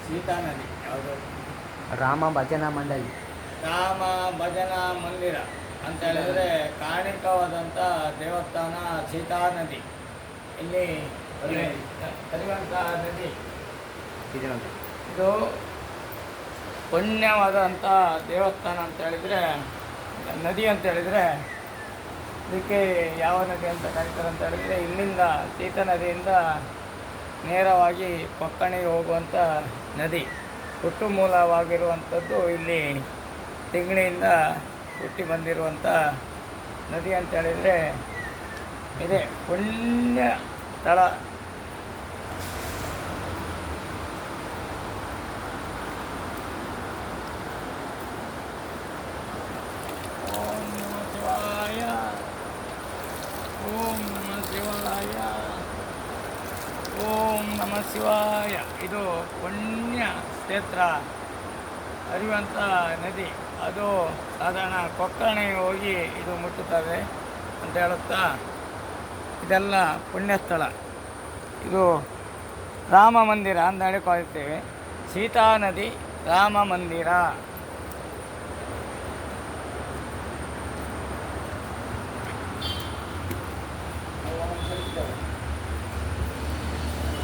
ಸೀತಾ ನದಿ ಯಾವುದು? ರಾಮ ಭಜನಾ ಮಂಡಳಿ. ರಾಮ ಭಜನಾ ಮಂದಿರ ಅಂತ ಹೇಳಿದರೆ ಕಾಣಿಕವಾದಂಥ ದೇವಸ್ಥಾನ ಸೀತಾ ನದಿ. ಇಲ್ಲಿ ಹರಿಯುವಂಥ ನದಿ ಇದು ಪುಣ್ಯವಾದಂಥ ದೇವಸ್ಥಾನ ಅಂತ ಹೇಳಿದರೆ, ನದಿ ಅಂತ ಹೇಳಿದರೆ ಇದಕ್ಕೆ ಯಾವ ನದಿ ಅಂತ ಕರೀತಾರೆ ಅಂತ ಹೇಳಿದರೆ, ಇಲ್ಲಿಂದ ಸೀತಾ ನದಿಯಿಂದ ನೇರವಾಗಿ ಕೊಕ್ಕಣಿಗೆ ಹೋಗುವಂಥ ನದಿ. ಹುಟ್ಟು ಮೂಲವಾಗಿರುವಂಥದ್ದು ಇಲ್ಲಿ ತಿಂಗಳಿಂದ ಹುಟ್ಟಿ ಬಂದಿರುವಂಥ ನದಿ ಅಂತ ಹೇಳಿದರೆ ಇದೆ. ಪುಣ್ಯ ಸ್ಥಳ. ಓಂ ನಮಃ ಶಿವಾಯ, ಓಂ ನಮಃ ಶಿವಾಯ, ಓಂ ನಮಃ ಶಿವಾಯ. ಇದು ಪುಣ್ಯ ಕ್ಷೇತ್ರ, ಹರಿಯುವಂಥ ನದಿ. ಅದು ಸಾಧಾರಣ ಕೊಕ್ಕರ್ಣೆಗೆ ಹೋಗಿ ಇದು ಮುಟ್ಟುತ್ತದೆ ಅಂತ ಹೇಳುತ್ತಾ ಇದೆಲ್ಲ ಪುಣ್ಯಸ್ಥಳ. ಇದು ರಾಮ ಮಂದಿರ ಅಂತ ಹೇಳಿಕೊಳ್ತೇವೆ. ಸೀತಾ ನದಿ ರಾಮ ಮಂದಿರ.